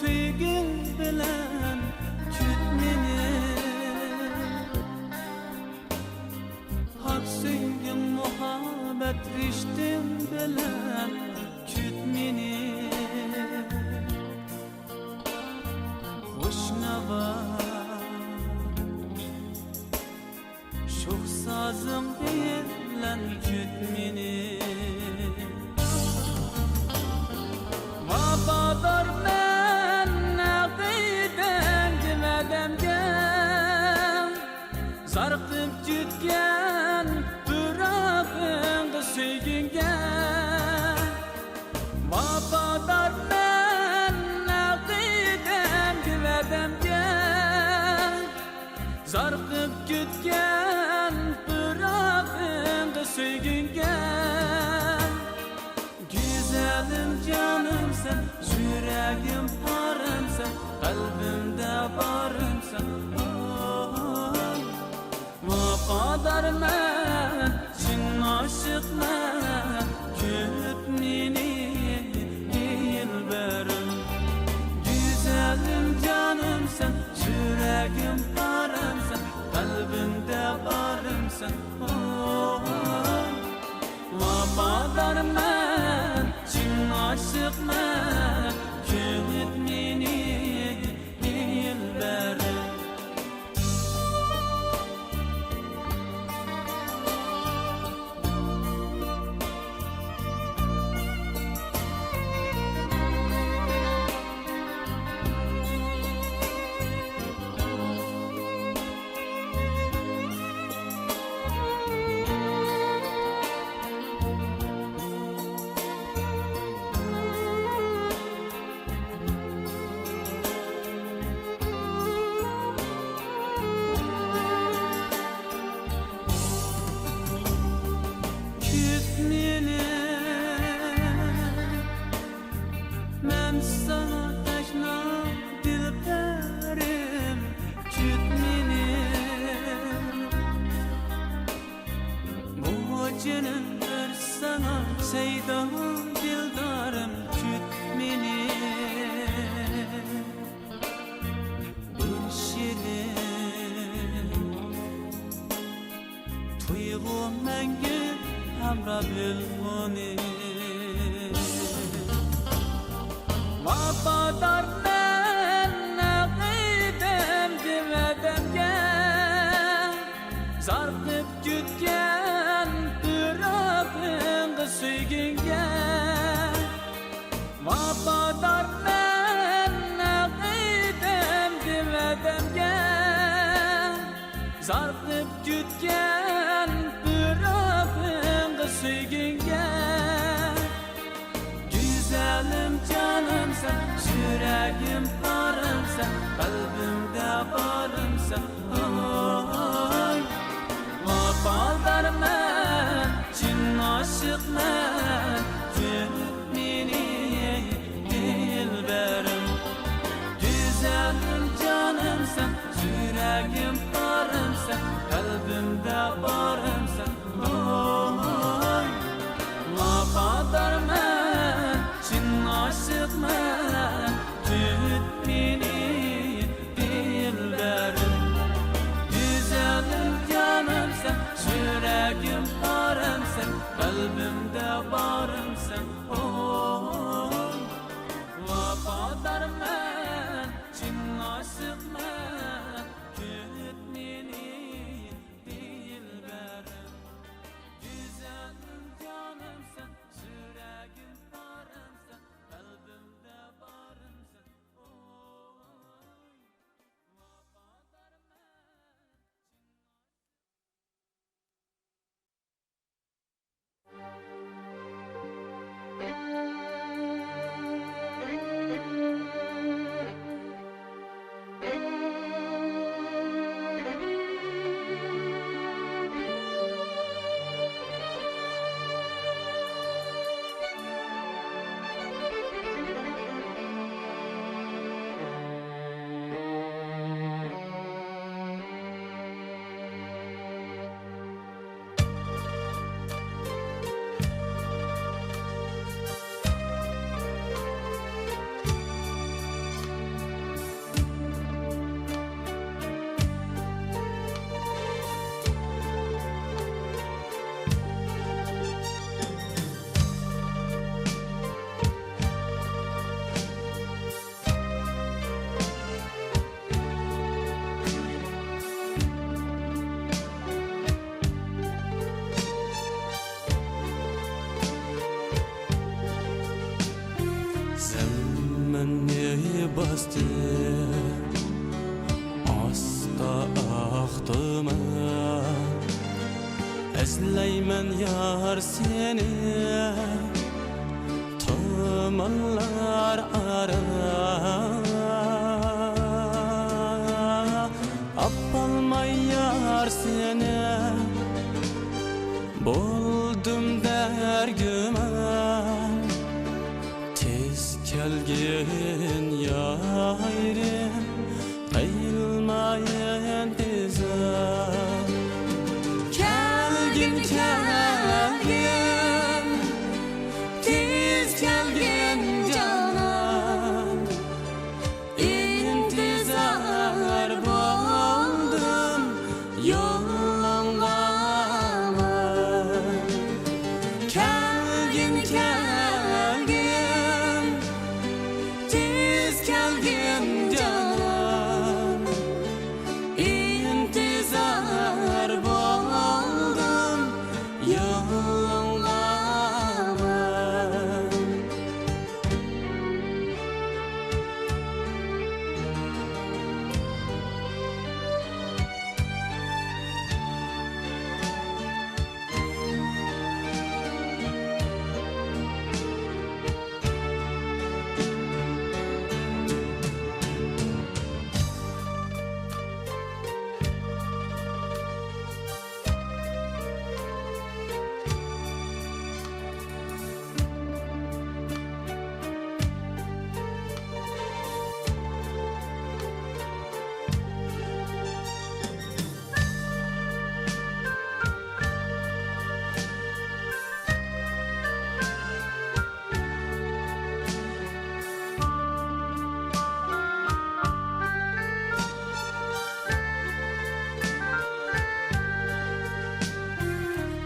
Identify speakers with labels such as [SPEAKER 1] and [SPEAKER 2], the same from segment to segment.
[SPEAKER 1] Sevgin bilen küt meni, hak sevgin muhabbet riştim bilen küt meni. Hoşnava şox sazım bilen küt meni. Vafadar men naqiden demedemge, zarqib jutgan turaqing sevginge. Vafadar men naqiden demedemge, zarqib jutgan turaqing sevginge. Güzelim canım sen, yüreğim parım sen, kalbimde varım sen. Vafadar men, cin aşık men, küt meni dilberim. Güzelim canım sen, yüreğim parım sen, kalbimde varım sen. Vafadar men, cin aşık men, küt meni dilberim. Men sana teşna dilberim, küt meni. Muhacının bir sana seydan dildarım, küt meni. Bir şirin tuygu mengü hamra bilmoni. Vafadar men naqidem demedemge, zarqib jutgan turaqing sevginge. Vafadar men naqidem demedemge, zarqib jutgan turaqing sevginge. Güzelim canım sen, yüreğim parım sen, kalbimde varım sen. Vafadar men, cin aşık men, küt meni dilberim. Güzelim canım sen, yüreğim parım sen, kalbimde varım sen. Vafadar men, cin aşık men, küt meni dilberim. Güzelim canım sen, yüreğim parım sen, kalbimde varım sen. Vafadar men, cin aşık men, küt meni dilberim. Güzelim canım sen, yüreğim parım sen, kalbimde varım sen. Vafadar men, cin bastı Asta ahtımı Ezleymen yar seni Tımınlar ara Appalmay yar seni Boldum dergümen Tez kelgin yayrim Ayılmayan tezem Kelgin kelgin Tez kelgin canım İntizar buldum yollanmamı Kelgin kelgin Tez kelgin canım İntizar buldum yollanmamı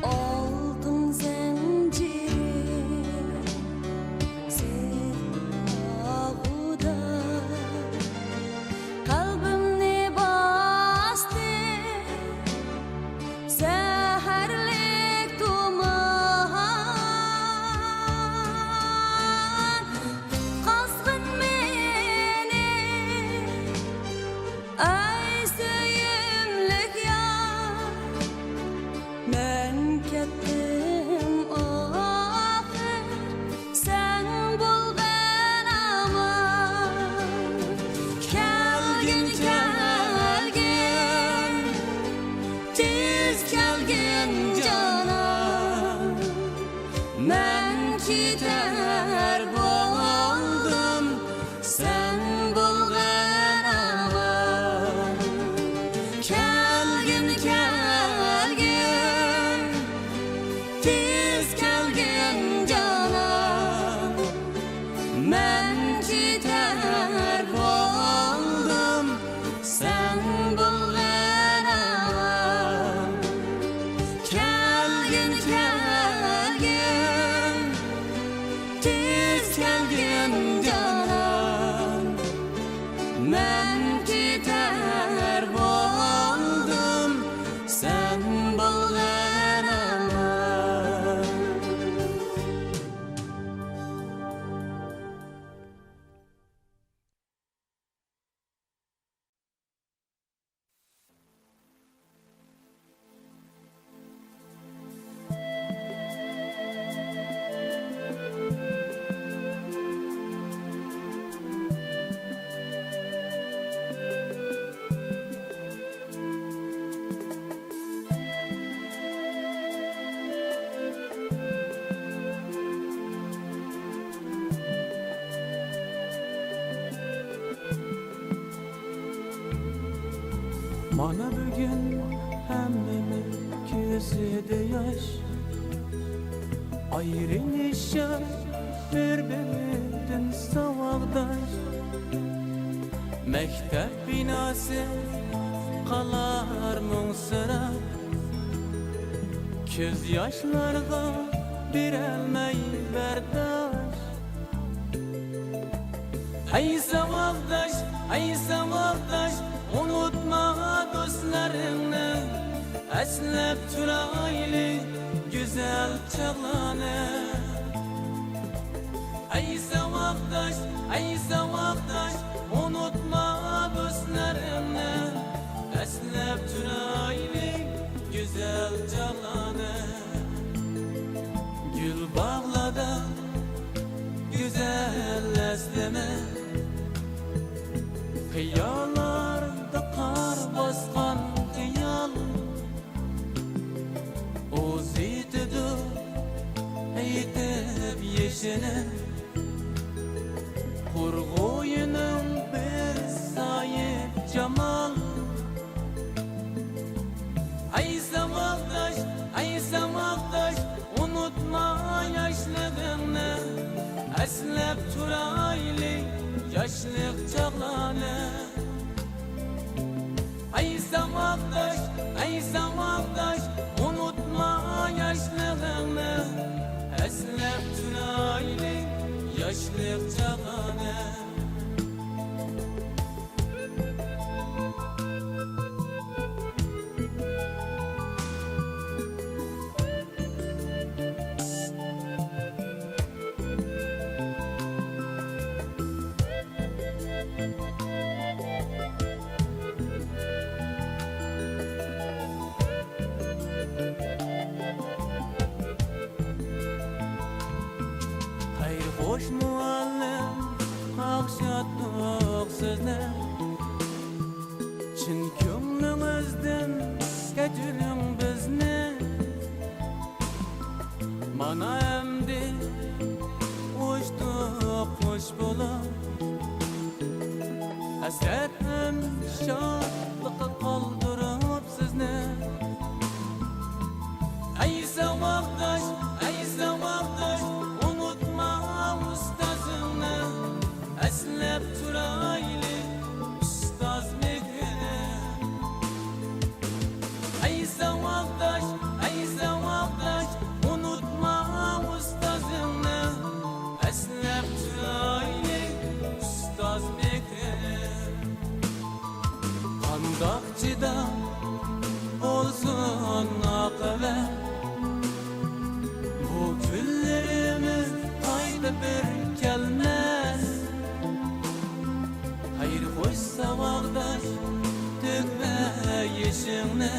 [SPEAKER 2] Oldum zinciri sevdalıda Kalbimni bastı seherlik duman Kazgın beni ay söyümlük yar Men kettim ahir sen bul ben aman Kelgin kelgin tez kelgin canım Men gider buldum sen bul ben aman Kelgin kelgin Tez kelgin canım Men gider buldum sen bul ben aman Kelgin kelgin Tez kelgin canım Men gider buldum sen bul ben aman
[SPEAKER 1] Mana bugün hemmenin gözüde yaş Ayrılışa birbirinden savakdaş Mektep binası kalar munsırap Köz yaşlarga birelmey berdaş Ey savakdaş, ey savakdaş Unutma dostlarını Eslep turaylı güzel çağlanı Ey savakdaş, ey savakdaş geçini Kurğuyunun bir sayıp camal Ay zamaqdaş unutma yaşlığını Eslep turaylı yaşlık çağlarını Ay zamaqdaş unutma yaşlığını Eslep turaylı yaşlık çağlarını Hayır hoş muallim akşatlık sözler Çin kömlümüzden geçirin bizni Mana emdi uçtuk kuş bulup Hasretim şadlıkı kaldırıp sizni Ay zamaqdaş unutma ustazını Eslep turaylı ustaz mekrini Ay zamaqdaş unutma ustazını Eslep turaylı ustaz mekrini Qandaqçıda olsun akıbet Bu günlerimiz ayda bir gelmez Hayır hoş savaqdaş dökme yeşimni